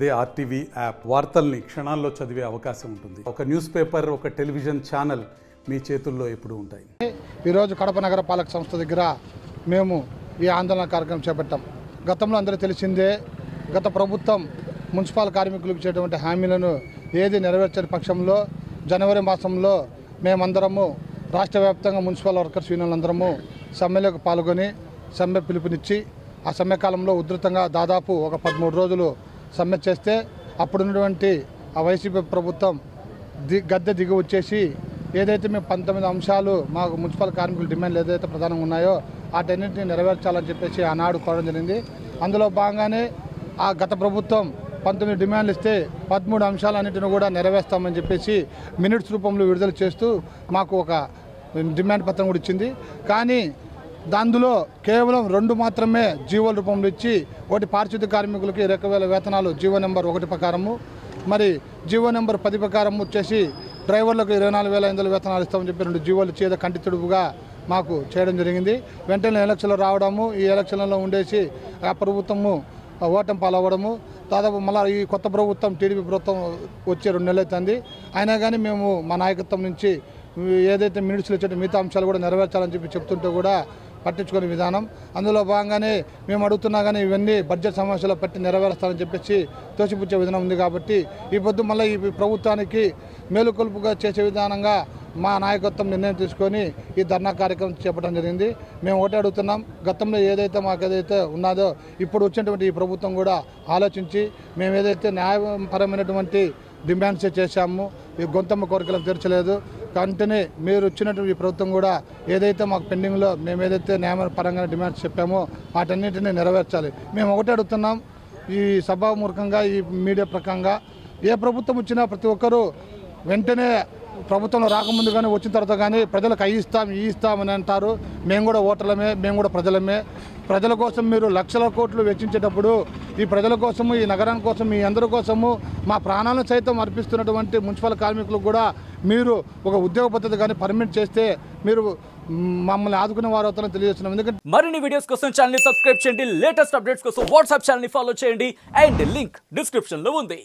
అదే RTV app వార్తల్ని క్షణాల్లో చదివే అవకాశం ఉంటుంది. ఒక న్యూస్ పేపర్, ఒక టెలివిజన్ ఛానల్ మీ చేతుల్లో ఎప్పుడూ ఉంటాయి. ఈరోజు కడప నగర పాలక సంస్థ దగ్గర మేము ఈ ఆందోళన కార్యక్రమం చేపట్టాం. గతంలో అందరూ తెలిసిందే, గత ప్రభుత్వం మున్సిపల్ కార్మికులకు ఇచ్చేటువంటి హామీలను ఏది నెరవేర్చని పక్షంలో జనవరి మాసంలో మేమందరము రాష్ట్ర వ్యాప్తంగా మున్సిపల్ వర్కర్స్ యూనియన్లందరము సమ్మెలకు పాల్గొని సమ్మె పిలుపునిచ్చి ఆ సమ్మె కాలంలో ఉధృతంగా దాదాపు ఒక 13 రోజులు సమ్మె చేస్తే అప్పుడున్నటువంటి ఆ వైసీపీ ప్రభుత్వం గద్దె దిగి వచ్చేసి ఏదైతే మేము 19 అంశాలు మాకు మున్సిపల్ కార్మికుల డిమాండ్లు ఏదైతే ప్రధానంగా ఉన్నాయో వాటన్నింటినీ నెరవేర్చాలని చెప్పేసి ఆనాడు కోరడం జరిగింది. అందులో భాగంగానే ఆ గత ప్రభుత్వం 19 డిమాండ్లు ఇస్తే 13 అంశాలన్నింటినీ కూడా నెరవేర్స్తామని చెప్పేసి మినిట్స్ రూపంలో విడుదల చేస్తూ మాకు ఒక డిమాండ్ పత్రం కూడా ఇచ్చింది. కానీ దానిలో కేవలం 2 మాత్రమే జీవోల రూపంలో ఇచ్చి, ఒకటి పారిశుద్ధ్య కార్మికులకి 20,000 వేతనాలు జీవో నెంబర్ 1 ప్రకారము, మరి జీవో నెంబర్ 10 ప్రకారం వచ్చేసి డ్రైవర్లకు 24,500 వేతనాలు ఇస్తామని చెప్పి 2 జీవోలు ఇచ్చి ఏదో కంటి తుడుపుగా మాకు చేయడం జరిగింది. వెంటనే ఎలక్షన్లు రావడము, ఈ ఎలక్షన్లలో ఉండేసి ఆ ప్రభుత్వము ఓటమి పాలవ్వడము, దాదాపు మళ్ళీ ఈ కొత్త ప్రభుత్వం టీడీపీ ప్రభుత్వం వచ్చే 2 నెలలు అవుతుంది. అయినా కానీ మేము మా నాయకత్వం నుంచి ఏదైతే మినిట్స్లో వచ్చే మిగతా అంశాలు కూడా నెరవేర్చాలని చెప్పి చెప్తుంటే కూడా పట్టించుకునే విధానం. అందులో భాగంగానే మేము అడుగుతున్నా కానీ ఇవన్నీ బడ్జెట్ సమావేశాల్లో పెట్టి నెరవేరుస్తామని చెప్పేసి తోసిపుచ్చే విధానం ఉంది. కాబట్టి ఈ పొద్దు మళ్ళీ ఈ ప్రభుత్వానికి మేలుకొల్పుగా చేసే విధానంగా మా నాయకత్వం నిర్ణయం తీసుకొని ఈ ధర్నా కార్యక్రమం చేపట్టడం జరిగింది. మేము ఒకటే అడుగుతున్నాం, గతంలో ఏదైతే మాకు ఏదైతే ఉన్నదో ఇప్పుడు వచ్చినటువంటి ఈ ప్రభుత్వం కూడా ఆలోచించి మేము ఏదైతే న్యాయపరమైనటువంటి డిమాండ్స్ చేశాము, ఈ గొంతమ్మ కోరికలను తీర్చలేదు. వెంటనే మీరు వచ్చినటువంటి ఈ ప్రభుత్వం కూడా ఏదైతే మాకు పెండింగ్లో మేము ఏదైతే న్యాయపరంగా డిమాండ్స్ చెప్పామో వాటన్నింటినీ నెరవేర్చాలి. మేము ఒకటే అడుగుతున్నాం, ఈ సభామూర్ఖంగా ఈ మీడియా ప్రకంగా ఏ ప్రభుత్వం వచ్చినా ప్రతి ఒక్కరూ వెంటనే ప్రభుత్వంలో రాకముందు కానీ వచ్చిన తర్వాత కానీ ప్రజలకు అవి ఇస్తాం ఈ ఇస్తామని అంటారు. మేము కూడా ఓటర్లమే, మేము కూడా ప్రజలమే. ప్రజల కోసం మీరు లక్షల కోట్లు వెచ్చించేటప్పుడు ఈ ప్రజల కోసము, ఈ నగరాని కోసం, మీ అందరి కోసము మా ప్రాణాలను సైతం అర్పిస్తున్నటువంటి మున్సిపల్ కార్మికులకు కూడా మీరు ఒక ఉద్యోగ పద్ధతి కానీ పర్మిట్ చేస్తే మీరు మమ్మల్ని ఆదుకునే వారు అవుతారని తెలియజేస్తున్నాం. ఎందుకంటే మరిన్ని వీడియోస్ కోసం ఛానల్ ని సబ్స్క్రైబ్ చేయండి, లేటెస్ట్ అప్డేట్స్ కోసం వాట్సాప్ ఛానల్ ని ఫాలో చేయండి అండ్ లింక్ డిస్క్రిప్షన్ లో ఉంది.